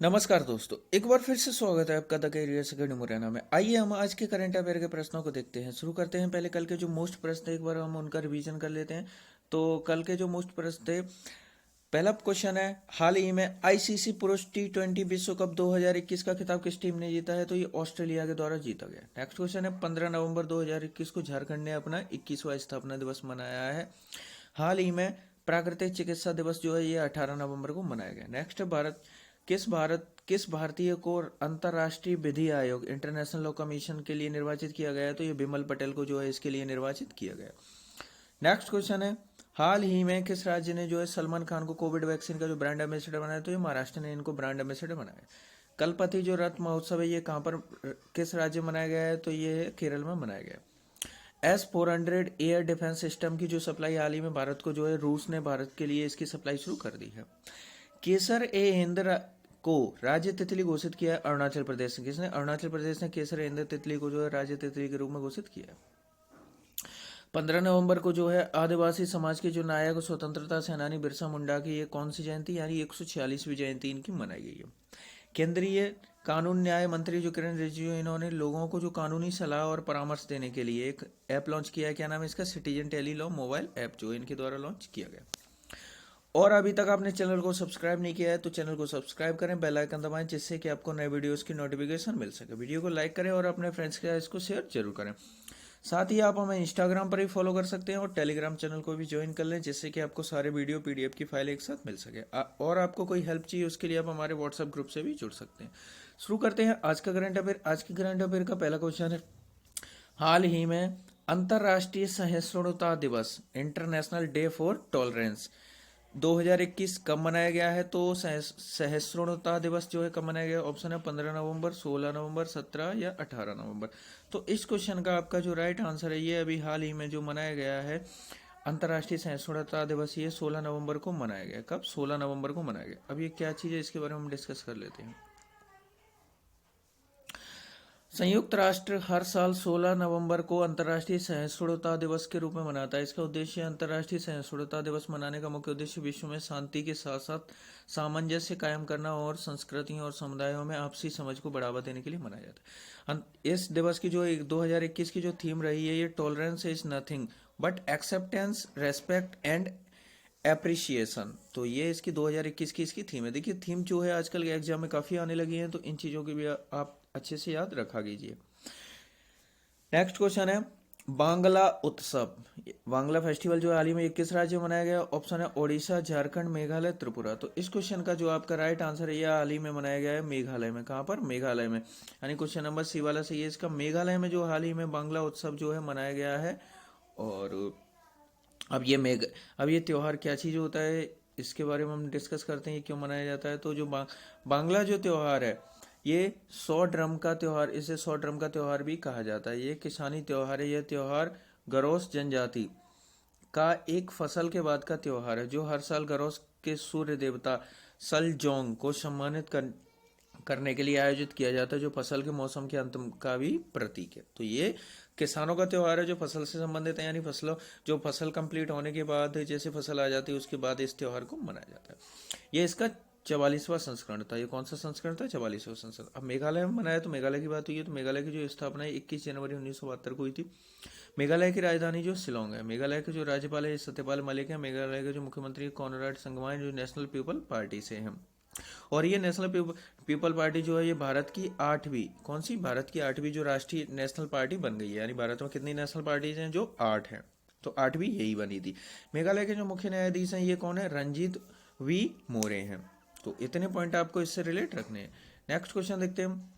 नमस्कार दोस्तों, एक बार फिर से स्वागत है आपका द कैरियर सेकंड मुरैना में। आइए हम आज के करंट अफेयर के प्रश्नों को देखते हैं। शुरू करते हैं। पहले कल के जो मोस्ट प्रश्न थे एक बार हम उनका रिवीजन कर लेते हैं। तो कल के जो मोस्ट प्रश्न थे, पहला क्वेश्चन है, हाल ही में आईसीसी पुरुष T20 विश्व कप 2021 का खिताब किस टीम ने जीता है? तो ये ऑस्ट्रेलिया के द्वारा जीता गया। नेक्स्ट क्वेश्चन है, 15 नवंबर 2021 को झारखंड ने अपना 21वां स्थापना दिवस मनाया है। हाल ही में प्राकृतिक चिकित्सा दिवस जो है ये 18 नवंबर को मनाया गया। नेक्स्ट है, किस भारतीय को अंतर्राष्ट्रीय विधि आयोग इंटरनेशनल लॉ कमीशन के लिए निर्वाचित किया गया है? तो ये बिमल पटेल को जो है इसके लिए निर्वाचित किया गया। नेक्स्ट क्वेश्चन है, हाल ही में किस राज्य ने जो है सलमान खान को कोविड वैक्सीन का जो ब्रांड एम्बेसडर बनाया? तो ये महाराष्ट्र ने इनको ब्रांड एम्बेसडर बनाया। कलपति जो रथ महोत्सव है ये कहाँ पर, किस राज्य में मनाया गया है? तो ये केरल में मनाया गया। S-400 एयर डिफेंस सिस्टम की जो सप्लाई हाल ही में भारत को जो है रूस ने भारत के लिए इसकी सप्लाई शुरू कर दी है। केसर ए हिंद को राज्य तितली घोषित किया है अरुणाचल प्रदेश ने। किसने? अरुणाचल प्रदेश ने केसर ए हिंद तितली को जो है राज्य तितली के रूप में घोषित किया है। 15 नवंबर को जो है आदिवासी समाज के जो नायक स्वतंत्रता सेनानी बिरसा मुंडा की ये कौन सी जयंती यानी 146वीं जयंती इनकी मनाई गई है। केंद्रीय कानून न्याय मंत्री जो किरण रिजिजू, इन्होंने लोगों को जो कानूनी सलाह और परामर्श देने के लिए एक ऐप लॉन्च किया है। क्या नाम है इसका? Citizen tele law mobile app, जो इनके द्वारा लॉन्च किया गया। और अभी तक आपने चैनल को सब्सक्राइब नहीं किया है तो चैनल को सब्सक्राइब करें, बेल आइकन दबाएं, जिससे कि आपको नए वीडियोस की नोटिफिकेशन मिल सके। वीडियो को लाइक करें और अपने फ्रेंड्स के साथ इसको शेयर जरूर करें। साथ ही आप हमें इंस्टाग्राम पर भी फॉलो कर सकते हैं और टेलीग्राम चैनल को भी ज्वाइन कर लें, जिससे कि आपको सारे वीडियो पीडीएफ की फाइल एक साथ मिल सके। और आपको कोई हेल्प चाहिए उसके लिए आप हमारे व्हाट्सएप ग्रुप से भी जुड़ सकते हैं। शुरू करते हैं आज का करंट अफेयर। आज के करंट अफेयर का पहला क्वेश्चन है, हाल ही में अंतर्राष्ट्रीय सहिष्णुता दिवस इंटरनेशनल डे फॉर टॉलरेंस 2021 कब मनाया गया है? तो सहिष्णुता दिवस जो है कब मनाया गया? ऑप्शन है 15 नवंबर, 16 नवंबर, 17 या 18 नवंबर। तो इस क्वेश्चन का आपका जो राइट आंसर है ये अभी हाल ही में जो मनाया गया है अंतर्राष्ट्रीय सहिष्णुता दिवस, ये 16 नवंबर को मनाया गया। कब? 16 नवंबर को मनाया गया। अब ये क्या चीज़ है इसके बारे में हम डिस्कस कर लेते हैं। संयुक्त राष्ट्र हर साल 16 नवंबर को अंतर्राष्ट्रीय सहिष्णुता दिवस के रूप में मनाता है। इसका उद्देश्य, अंतर्राष्ट्रीय सहिष्णुता दिवस मनाने का मुख्य उद्देश्य विश्व में शांति के साथ साथ सामंजस्य कायम करना और संस्कृतियों और समुदायों में आपसी समझ को बढ़ावा देने के लिए मनाया जाता है। इस दिवस की जो 2021 की जो थीम रही है ये tolerance is nothing but acceptance, respect and appreciation. तो ये इसकी 2021 की इसकी थीम है। देखिए थीम जो है आजकल के एग्जाम में काफ़ी आने लगी है, तो इन चीज़ों की भी आप अच्छे से याद रखा कीजिए। नेक्स्ट क्वेश्चन है, बांग्ला उत्सव, बांग्ला फेस्टिवल जो हाल ही में किस राज्य में मनाया गया? ऑप्शन है ओडिशा, झारखंड, मेघालय, त्रिपुरा। तो इस क्वेश्चन का जो आपका राइट आंसर है, यह हाल ही में मनाया गया है मेघालय में। कहाँ पर? मेघालय में। यानी क्वेश्चन नंबर सी वाला सही है इसका। मेघालय में जो हाल ही में बांग्ला उत्सव जो है मनाया गया है। और अब ये त्यौहार क्या चीज़ होता है इसके बारे में हम डिस्कस करते हैं, ये क्यों मनाया जाता है। तो जो बांग्ला जो त्यौहार है ये 100 ड्रम का त्यौहार, इसे 100 ड्रम का त्यौहार भी कहा जाता है। ये किसानी त्यौहार है। यह त्यौहार गरोस जनजाति का एक फसल के बाद का त्यौहार है, जो हर साल गरोस के सूर्य देवता सलजोंग को सम्मानित करने के लिए आयोजित किया जाता है, जो फसल के मौसम के अंत का भी प्रतीक है। तो ये किसानों का त्यौहार है जो फसल से संबंधित है, यानी फसलों जो फसल कंप्लीट होने के बाद जैसे फसल आ जाती है उसके बाद इस त्यौहार को मनाया जाता है। ये इसका 44वां संस्करण था। ये कौन सा संस्करण था? 44वां संस्करण। अब मेघालय में मनाया तो मेघालय की बात हुई है, तो मेघालय की जो स्थापना है 21 जनवरी 1972 को हुई थी। मेघालय की राजधानी जो शिलोंग है। मेघालय के जो राज्यपाल है सत्यपाल मलिक है। मेघालय के जो मुख्यमंत्री कॉनराड संगमा है, जो नेशनल पीपल पार्टी से हैं। और ये नेशनल पीपल पार्टी जो है ये भारत की 8वीं, कौन सी? भारत की 8वीं जो राष्ट्रीय नेशनल पार्टी बन गई है। यानी भारत में कितनी नेशनल पार्टीज हैं? जो 8 हैं। तो 8वीं यही बनी थी। मेघालय के जो मुख्य न्यायाधीश हैं ये कौन है? रंजीत वी मोरे हैं। तो इतने पॉइंट आपको इससे रिलेट रखने हैं। नेक्स्ट क्वेश्चन देखते हैं।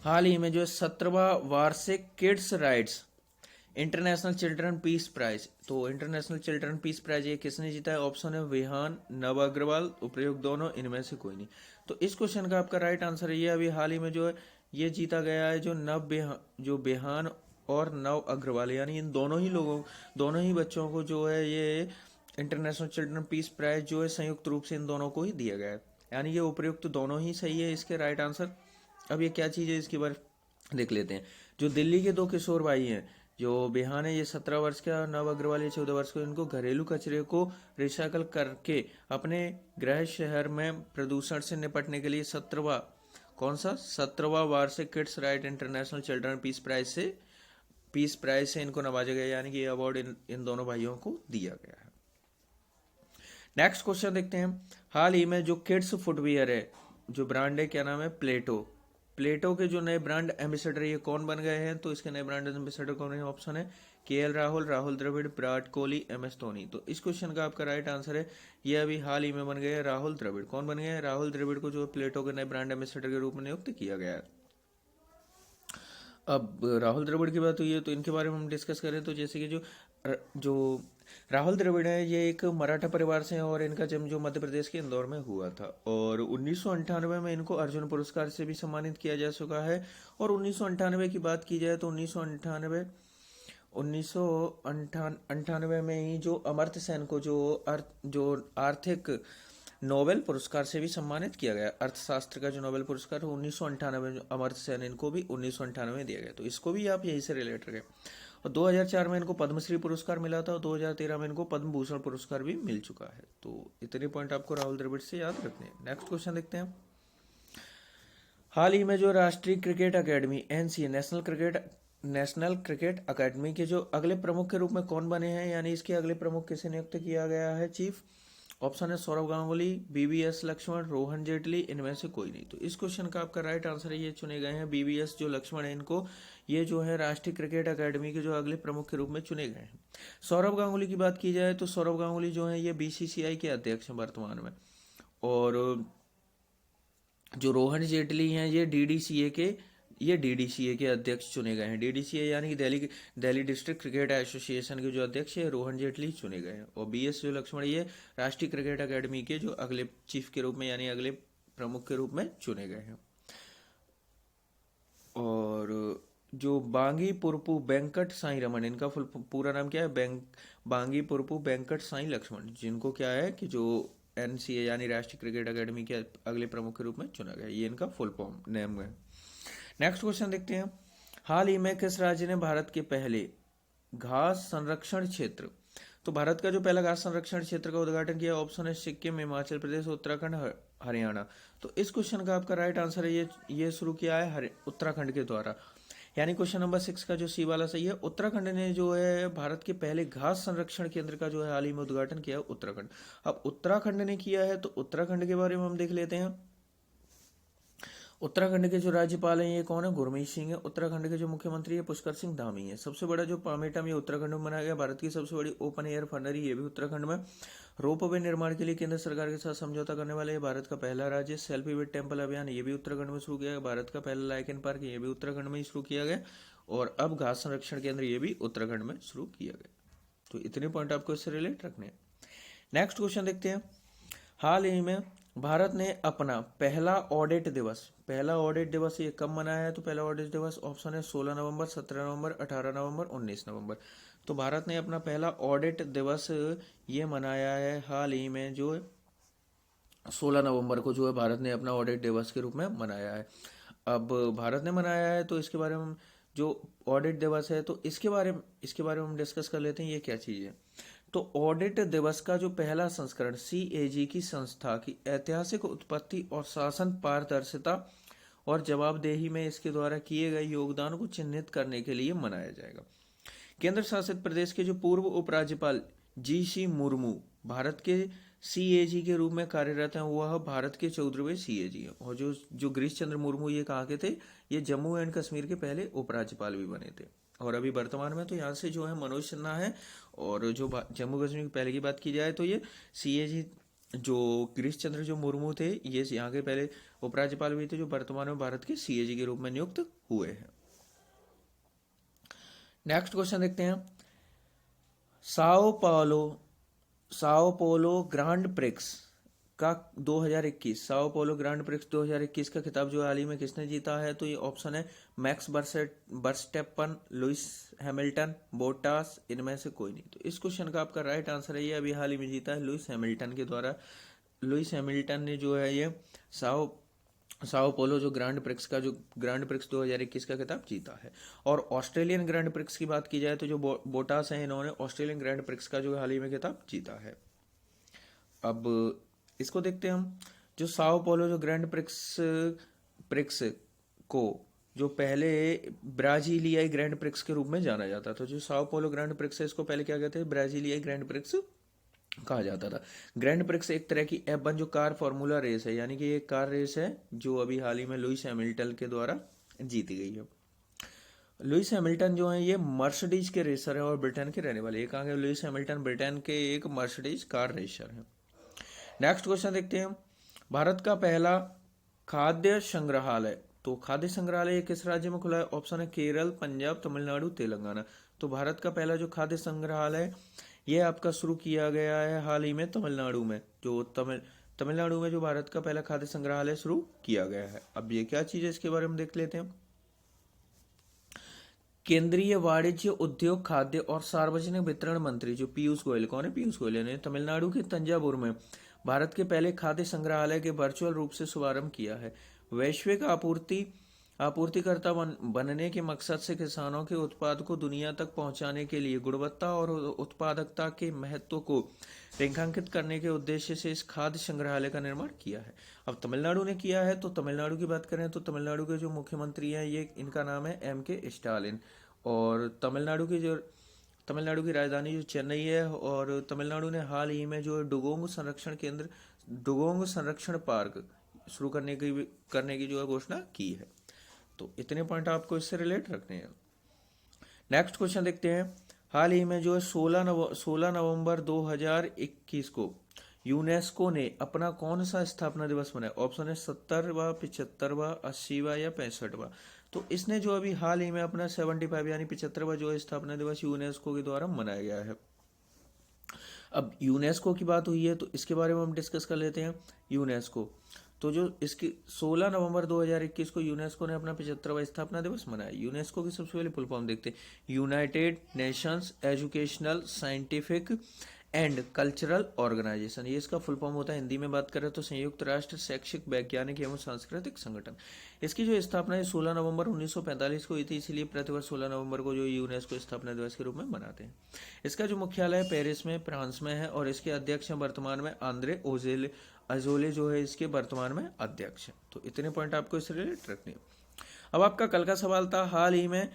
हाल ही में जो 17वां वार्षिक kids rights international children peace prize, तो इंटरनेशनल चिल्ड्रन पीस प्राइज ये किसने जीता है? ऑप्शन है विहान, नव अग्रवाल, उपयुक्त दोनों, इनमें से कोई नहीं। तो इस क्वेश्चन का आपका राइट आंसर है ये अभी हाल ही में जो है ये जीता गया है, जो बेहान और नव अग्रवाल, यानी इन दोनों ही बच्चों को जो है ये इंटरनेशनल चिल्ड्रन पीस प्राइज जो है संयुक्त रूप से इन दोनों को ही दिया गया है। यानी ये उपयुक्त दोनों ही सही है इसके राइट आंसर। अब ये क्या चीज़ है इसके बारे देख लेते हैं। जो दिल्ली के 2 किशोर भाई हैं जो बिहान है ये 17 वर्ष का, नव अग्रवाल ये 14 वर्ष का। इनको घरेलू कचरे को रिसाइकल करके अपने गृह शहर में प्रदूषण से निपटने के लिए 17वां वार्षिक kids right international children peace prize से इनको नवाजा गया, यानी कि ये अवार्ड इन दोनों भाइयों को दिया गया है। नेक्स्ट क्वेश्चन देखते हैं। हाल ही में जो किड्स फुटवियर है, जो ब्रांड है, क्या नाम है? प्लेटो के जो नए ब्रांड एम्बेसडर ये कौन बन गए हैं? तो इसके नए ब्रांड एम्बेसडर कौन है? ऑप्शन है केएल राहुल द्रविड़, विराट कोहली, एमएस धोनी। तो इस क्वेश्चन का आपका राइट आंसर है ये अभी हाल ही में बन गए हैं राहुल द्रविड़। कौन बन गए हैं? राहुल द्रविड़ को जो प्लेटो के नए ब्रांड एम्बेसडर के रूप में नियुक्त किया गया है। अब राहुल द्रविड़ की बात हुई है तो इनके बारे में हम डिस्कस करें तो जैसे कि जो राहुल द्रविड़ है ये एक मराठा परिवार से हैं और इनका जन्म जो मध्य प्रदेश के इंदौर में हुआ था और 1998 में इनको अर्जुन पुरस्कार से भी सम्मानित किया जा चुका है। और 1998 की बात की जाए तो 1998 में ही जो अमर्त्य सेन को जो आर्थिक नोबेल पुरस्कार से भी सम्मानित किया गया। अर्थशास्त्र का जो नोबेल पुरस्कार 1998 में अमर्त्य सेन इनको भी 1998 में दिया गया, तो इसको भी आप यही से रिलेट रखें। और 2004 में इनको पद्मश्री पुरस्कार मिला था और 2013 में इनको पद्म भूषण पुरस्कार भी मिल चुका है। तो इतने पॉइंट आपको राहुल द्रविड़ से याद रखने हैं। नेक्स्ट क्वेश्चन देखते हैं। हाल ही में जो राष्ट्रीय cricket academy NCA national cricket academy के जो अगले प्रमुख के रूप में कौन बने हैं, यानी इसके अगले प्रमुख किसे नियुक्त किया गया है? चीफ। ऑप्शन है सौरव गांगुली, बीवीएस लक्ष्मण, रोहन जेटली, इनमें से कोई नहीं। तो इस क्वेश्चन का आपका राइट आंसर है ये चुने गए हैं बीवीएस जो लक्ष्मण है, इनको ये जो है राष्ट्रीय क्रिकेट अकेडमी के जो अगले प्रमुख के रूप में चुने गए हैं। सौरव गांगुली की बात की जाए तो सौरव गांगुली जो है ये बीसीसीआई के अध्यक्ष हैं वर्तमान में। और जो रोहन जेटली हैं ये डीडीसीए के अध्यक्ष चुने गए हैं। डीडीसीए यानी कि दिल्ली डिस्ट्रिक्ट क्रिकेट एसोसिएशन के जो अध्यक्ष है रोहन जेटली चुने गए हैं। और बीएस जो लक्ष्मण ये राष्ट्रीय क्रिकेट अकेडमी के जो अगले चीफ के रूप में यानी अगले प्रमुख के रूप में चुने गए हैं। और जो बांगी पुरपू वेंकट साई रमन, इनका पूरा नाम क्या है? बांगी पुरपू वेंकट साई लक्ष्मण, जिनको क्या है कि जो एनसीए यानी राष्ट्रीय क्रिकेट अकेडमी के अगले प्रमुख के रूप में चुना गया, ये इनका फुल फॉर्म नेम है। नेक्स्ट क्वेश्चन देखते हैं। हाल ही में किस राज्य ने भारत के पहले घास संरक्षण क्षेत्र, तो भारत का जो पहला घास संरक्षण क्षेत्र का उद्घाटन किया? ऑप्शन है सिक्किम, हिमाचल प्रदेश, उत्तराखंड, हरियाणा। तो इस क्वेश्चन का आपका राइट आंसर है ये शुरू किया है उत्तराखंड के द्वारा, यानी क्वेश्चन नंबर 6 का जो सी वाला सही है। उत्तराखंड ने जो है भारत के पहले घास संरक्षण केंद्र का जो है हाल ही में उद्घाटन किया उत्तराखंड। अब उत्तराखंड ने किया है तो उत्तराखंड के बारे में हम देख लेते हैं। उत्तराखंड के जो राज्यपाल हैं ये कौन है? गुरमीत सिंह है। उत्तराखंड के जो मुख्यमंत्री है पुष्कर सिंह धामी है। सबसे बड़ा जो पामेटम ये उत्तराखंड में बनाया गया, भारत की सबसे बड़ी ओपन एयर फनरी ये भी उत्तराखंड में। रोपवे निर्माण के लिए केंद्र सरकार के साथ समझौता करने वाले ये भारत का पहला राज्य। सेल्फी विद टेम्पल अभियान ये भी उत्तराखंड में शुरू किया गया। भारत का पहला लाइकन पार्क ये भी उत्तराखंड में ही शुरू किया गया। और अब घास संरक्षण केंद्र ये भी उत्तराखंड में शुरू किया गया। तो इतने पॉइंट आपको इससे रिलेट रखने हैं। नेक्स्ट क्वेश्चन देखते हैं। हाल ही में भारत ने अपना पहला ऑडिट दिवस ये कब मनाया है? तो पहला ऑडिट दिवस ऑप्शन है 16 नवंबर, 17 नवंबर, 18 नवंबर, 19 नवंबर। तो भारत ने अपना पहला ऑडिट दिवस ये मनाया है हाल ही में, जो 16 नवंबर को जो है भारत ने अपना ऑडिट दिवस के रूप में मनाया है। अब भारत ने मनाया है तो इसके बारे में जो ऑडिट दिवस है तो इसके बारे में हम डिस्कस कर लेते हैं ये क्या चीज़ है। तो ऑडिट दिवस का जो पहला संस्करण सीएजी की संस्था की ऐतिहासिक उत्पत्ति और शासन पारदर्शिता और जवाबदेही में इसके द्वारा किए गए योगदान को चिन्हित करने के लिए मनाया जाएगा। केंद्र शासित प्रदेश के जो पूर्व उपराज्यपाल जीसी मुर्मू भारत के सीएजी के रूप में कार्यरत हैं, वह भारत के 14वें सीएजी हैं। और जो गिरीश चंद्र मुर्मू ये कहाँ के थे? ये जम्मू एंड कश्मीर के पहले उपराज्यपाल भी बने थे। और अभी वर्तमान में तो यहाँ से जो है मनोज सिन्हा है। और जो जम्मू कश्मीर की पहले की बात की जाए तो ये सीएजी जो गिरीश चंद्र जो मुर्मू थे ये यहाँ के पहले उपराज्यपाल भी थे, जो वर्तमान में भारत के सीएजी के रूप में नियुक्त हुए हैं। नेक्स्ट क्वेश्चन देखते हैं। साओ पोलो ग्रांड प्रिक्स का 2021 साओ पोलो ग्रांड प्रिक्स 2021 का खिताब जो हाल ही में किसने जीता है? तो ये ऑप्शन है max Verstappen, Lewis Hamilton, Bottas, इनमें से कोई नहीं। तो इस क्वेश्चन का आपका राइट आंसर है ये अभी हाल ही में जीता है लुइस हैमिल्टन के द्वारा। लुइस हैमिल्टन ने जो है ये साओ साओ पोलो जो ग्रैंड प्रिक्स 2021 का खिताब जीता है। और ऑस्ट्रेलियन ग्रैंड प्रिक्स की बात की जाए तो जो बोटास हैं, इन्होंने ऑस्ट्रेलियन ग्रैंड प्रिक्स का जो हाल ही में खिताब जीता है। अब इसको देखते हैं हम। जो साओ पोलो जो ग्रैंड प्रिक्स प्रिक्स को जो पहले ब्राजीलियाई ग्रैंड प्रिक्स के रूप में जाना जाता था, जो साओ पोलो ग्रैंड प्रिक्स है इसको पहले क्या कहते हैं, ब्राजीलियाई ग्रैंड प्रिक्स कहा जाता था। ग्रैंड प्रिक्स एक तरह की F1 जो कार फार्मूला रेस है, यानी कि ये कार रेस है जो अभी हाल ही में लुइस हैमिल्टन के द्वारा जीती गई है। लुइस हैमिल्टन जो है ये मर्सिडीज के रेसर है और ब्रिटेन के रहने वाले। ये कहाँ के, लुइस हैमिल्टन ब्रिटेन के एक मर्सिडीज कार रेसर है। नेक्स्ट क्वेश्चन देखते हैं। भारत का पहला खाद्य संग्रहालय, तो खाद्य संग्रहालय किस राज्य में खुला है? ऑप्शन है केरल, पंजाब, तमिलनाडु, तेलंगाना। तो भारत का पहला जो खाद्य संग्रहालय ये आपका शुरू किया गया है हाल ही में तमिलनाडु में। जो तमिलनाडु में जो भारत का पहला खाद्य संग्रहालय शुरू किया गया है। अब ये क्या चीज है इसके बारे में देख लेते हैं। केंद्रीय वाणिज्य, उद्योग, खाद्य और सार्वजनिक वितरण मंत्री जो पीयूष गोयल, कौन है? पीयूष गोयल ने तमिलनाडु के तंजावुर में भारत के पहले खाद्य संग्रहालय के वर्चुअल रूप से शुभारंभ किया है। वैश्विक आपूर्तिकर्ता बनने के मकसद से किसानों के उत्पाद को दुनिया तक पहुंचाने के लिए गुणवत्ता और उत्पादकता के महत्व को रेखांकित करने के उद्देश्य से इस खाद्य संग्रहालय का निर्माण किया है। अब तमिलनाडु ने किया है, तो तमिलनाडु की बात करें तो तमिलनाडु के जो मुख्यमंत्री हैं ये इनका नाम है M.K. स्टालिन। और तमिलनाडु की राजधानी जो चेन्नई है। और तमिलनाडु ने हाल ही में जो डुगोंग संरक्षण पार्क शुरू करने की जो है घोषणा की है। तो इतने पॉइंट आपको इससे रिलेट रखने हैं। नेक्स्ट क्वेश्चन देखते हैं। हाल ही में जो है 16 नवंबर 2021 को यूनेस्को ने अपना कौन सा स्थापना दिवस मनाया? ऑप्शन है 70वां, 75वां, 80वां या 65वां। तो इसने जो अभी हाल ही में अपना 75 यानी 75वां जो है स्थापना दिवस यूनेस्को के द्वारा मनाया गया है। अब यूनेस्को की बात हुई है तो इसके बारे में हम डिस्कस कर लेते हैं। यूनेस्को तो जो इसकी 16 नवंबर 2021 को यूनेस्को ने अपना 75वां स्थापना दिवस मनाया। यूनेस्को की सबसे पहले फुल फॉर्म देखते हैं। United Nations educational, scientific and cultural organisation, ये इसका फुल फॉर्म होता है। हिंदी में बात करें तो संयुक्त राष्ट्र शैक्षिक, वैज्ञानिक एवं सांस्कृतिक संगठन। इसकी जो स्थापना है 16 नवंबर 1945 को हुई थी, इसलिए प्रतिवर्ष 16 नवंबर को जो यूनेस्को स्थापना दिवस के रूप में मनाते हैं। इसका जो मुख्यालय पेरिस में, फ्रांस में है और इसके अध्यक्ष हैं वर्तमान में आंद्रे अजोले जो है इसके वर्तमान में अध्यक्ष हैं। तो इतने पॉइंट आपको इससे रिलेट रखने हैं। अब आपका कल का सवाल था, हाल ही में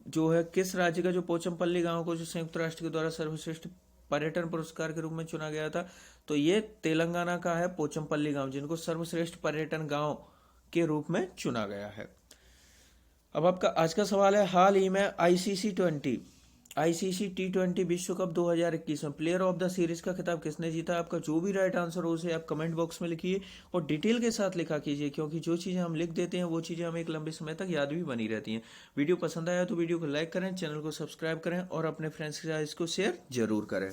जो है किस राज्य का जो पोचमपल्ली गांव को जो संयुक्त राष्ट्र के द्वारा सर्वश्रेष्ठ पर्यटन पुरस्कार के रूप में चुना गया था? तो ये तेलंगाना का है पोचमपल्ली गांव, जिनको सर्वश्रेष्ठ पर्यटन गांव के रूप में चुना गया है। अब आपका आज का सवाल है, हाल ही में आईसीसी T20 विश्व कप 2021 में प्लेयर ऑफ द सीरीज का खिताब किसने जीता? आपका जो भी राइट आंसर हो उसे आप कमेंट बॉक्स में लिखिए और डिटेल के साथ लिखा कीजिए, क्योंकि जो चीज़ें हम लिख देते हैं वो चीज़ें हमें एक लंबे समय तक याद भी बनी रहती हैं। वीडियो पसंद आया तो वीडियो को लाइक करें, चैनल को सब्सक्राइब करें और अपने फ्रेंड्स के साथ इसको शेयर जरूर करें।